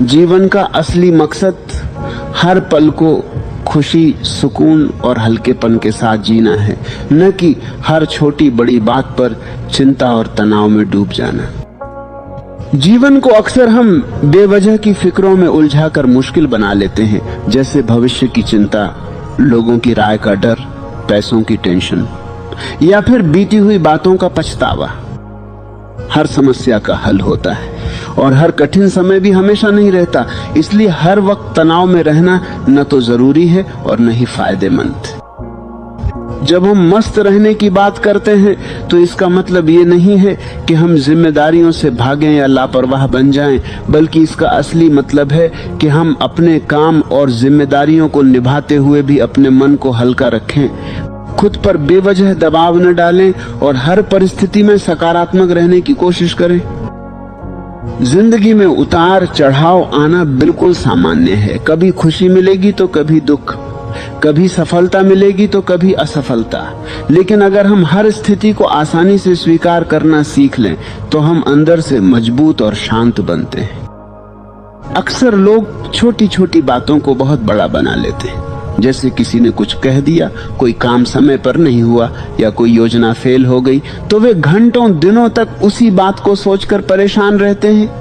जीवन का असली मकसद हर पल को खुशी, सुकून और हल्केपन के साथ जीना है, न कि हर छोटी बड़ी बात पर चिंता और तनाव में डूब जाना। जीवन को अक्सर हम बेवजह की फिक्रों में उलझाकर मुश्किल बना लेते हैं, जैसे भविष्य की चिंता, लोगों की राय का डर, पैसों की टेंशन या फिर बीती हुई बातों का पछतावा। हर समस्या का हल होता है और हर कठिन समय भी हमेशा नहीं रहता, इसलिए हर वक्त तनाव में रहना न तो जरूरी है और न ही फायदेमंद। जब हम मस्त रहने की बात करते हैं तो इसका मतलब ये नहीं है कि हम जिम्मेदारियों से भागें या लापरवाह बन जाएं, बल्कि इसका असली मतलब है कि हम अपने काम और जिम्मेदारियों को निभाते हुए भी अपने मन को हल्का रखें, खुद पर बेवजह दबाव न डालें और हर परिस्थिति में सकारात्मक रहने की कोशिश करें। जिंदगी में उतार चढ़ाव आना बिल्कुल सामान्य है। कभी खुशी मिलेगी तो कभी दुख, कभी सफलता मिलेगी तो कभी असफलता। लेकिन अगर हम हर स्थिति को आसानी से स्वीकार करना सीख लें तो हम अंदर से मजबूत और शांत बनते हैं। अक्सर लोग छोटी छोटी बातों को बहुत बड़ा बना लेते हैं, जैसे किसी ने कुछ कह दिया, कोई काम समय पर नहीं हुआ या कोई योजना फेल हो गई तो वे घंटों दिनों तक उसी बात को सोचकर परेशान रहते हैं।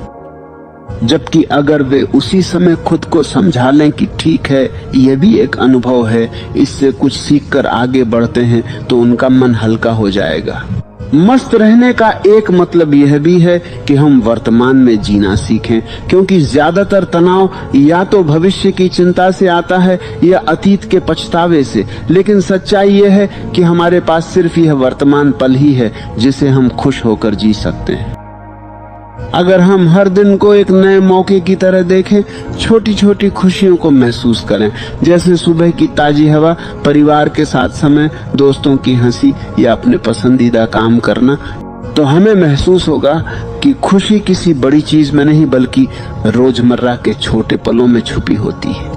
जबकि अगर वे उसी समय खुद को समझा लें कि ठीक है, यह भी एक अनुभव है, इससे कुछ सीखकर आगे बढ़ते हैं, तो उनका मन हल्का हो जाएगा। मस्त रहने का एक मतलब यह भी है कि हम वर्तमान में जीना सीखें, क्योंकि ज्यादातर तनाव या तो भविष्य की चिंता से आता है या अतीत के पछतावे से। लेकिन सच्चाई यह है कि हमारे पास सिर्फ यह वर्तमान पल ही है जिसे हम खुश होकर जी सकते हैं। अगर हम हर दिन को एक नए मौके की तरह देखें, छोटी छोटी खुशियों को महसूस करें, जैसे सुबह की ताजी हवा, परिवार के साथ समय, दोस्तों की हंसी या अपने पसंदीदा काम करना, तो हमें महसूस होगा कि खुशी किसी बड़ी चीज में नहीं बल्कि रोजमर्रा के छोटे पलों में छुपी होती है।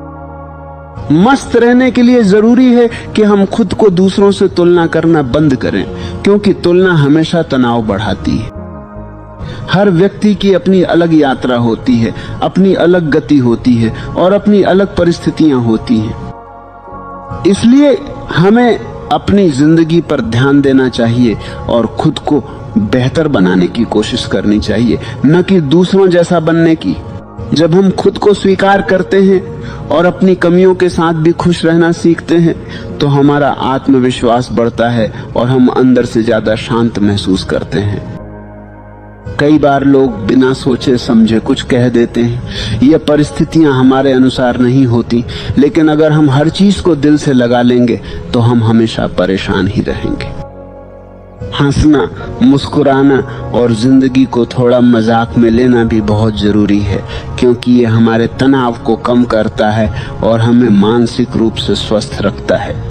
मस्त रहने के लिए जरूरी है कि हम खुद को दूसरों से तुलना करना बंद करें, क्योंकि तुलना हमेशा तनाव बढ़ाती है। हर व्यक्ति की अपनी अलग यात्रा होती है, अपनी अलग गति होती है और अपनी अलग परिस्थितियां होती हैं। इसलिए हमें अपनी जिंदगी पर ध्यान देना चाहिए और खुद को बेहतर बनाने की कोशिश करनी चाहिए, न कि दूसरों जैसा बनने की। जब हम खुद को स्वीकार करते हैं और अपनी कमियों के साथ भी खुश रहना सीखते हैं तो हमारा आत्मविश्वास बढ़ता है और हम अंदर से ज्यादा शांत महसूस करते हैं। कई बार लोग बिना सोचे समझे कुछ कह देते हैं, ये परिस्थितियां हमारे अनुसार नहीं होती, लेकिन अगर हम हर चीज को दिल से लगा लेंगे तो हम हमेशा परेशान ही रहेंगे। हंसना, मुस्कुराना और जिंदगी को थोड़ा मजाक में लेना भी बहुत जरूरी है, क्योंकि ये हमारे तनाव को कम करता है और हमें मानसिक रूप से स्वस्थ रखता है।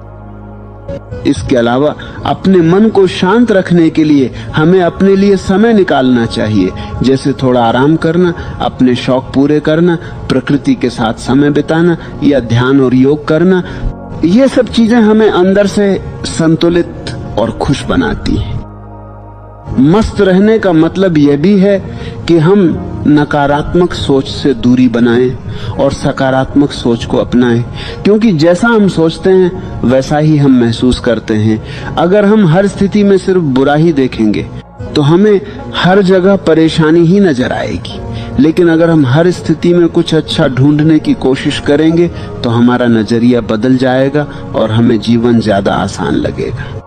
इसके अलावा अपने मन को शांत रखने के लिए हमें अपने लिए समय निकालना चाहिए, जैसे थोड़ा आराम करना, अपने शौक पूरे करना, प्रकृति के साथ समय बिताना या ध्यान और योग करना। ये सब चीजें हमें अंदर से संतुलित और खुश बनाती हैं। मस्त रहने का मतलब यह भी है कि हम नकारात्मक सोच से दूरी बनाएं और सकारात्मक सोच को अपनाएं, क्योंकि जैसा हम सोचते हैं वैसा ही हम महसूस करते हैं। अगर हम हर स्थिति में सिर्फ बुरा ही देखेंगे तो हमें हर जगह परेशानी ही नजर आएगी, लेकिन अगर हम हर स्थिति में कुछ अच्छा ढूंढने की कोशिश करेंगे तो हमारा नजरिया बदल जाएगा और हमें जीवन ज्यादा आसान लगेगा।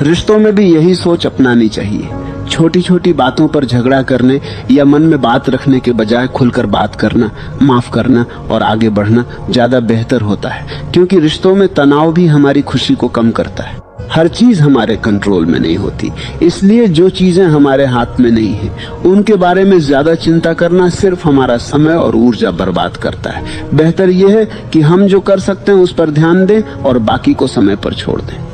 रिश्तों में भी यही सोच अपनानी चाहिए। छोटी छोटी बातों पर झगड़ा करने या मन में बात रखने के बजाय खुलकर बात करना, माफ करना और आगे बढ़ना ज्यादा बेहतर होता है, क्योंकि रिश्तों में तनाव भी हमारी खुशी को कम करता है। हर चीज हमारे कंट्रोल में नहीं होती, इसलिए जो चीजें हमारे हाथ में नहीं है उनके बारे में ज्यादा चिंता करना सिर्फ हमारा समय और ऊर्जा बर्बाद करता है। बेहतर यह है कि हम जो कर सकते हैं उस पर ध्यान दें और बाकी को समय पर छोड़ दें।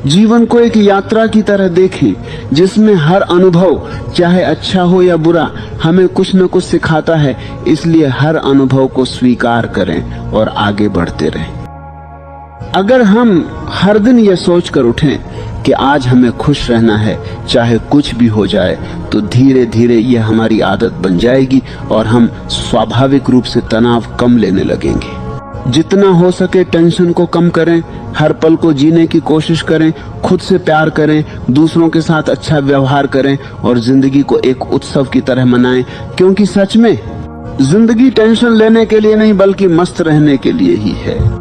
जीवन को एक यात्रा की तरह देखें, जिसमें हर अनुभव, चाहे अच्छा हो या बुरा, हमें कुछ न कुछ सिखाता है। इसलिए हर अनुभव को स्वीकार करें और आगे बढ़ते रहें। अगर हम हर दिन यह सोचकर उठें कि आज हमें खुश रहना है, चाहे कुछ भी हो जाए। तो धीरे धीरे यह हमारी आदत बन जाएगी और हम स्वाभाविक रूप से तनाव कम लेने लगेंगे। जितना हो सके टेंशन को कम करें, हर पल को जीने की कोशिश करें, खुद से प्यार करें, दूसरों के साथ अच्छा व्यवहार करें और जिंदगी को एक उत्सव की तरह मनाएं, क्योंकि सच में जिंदगी टेंशन लेने के लिए नहीं बल्कि मस्त रहने के लिए ही है।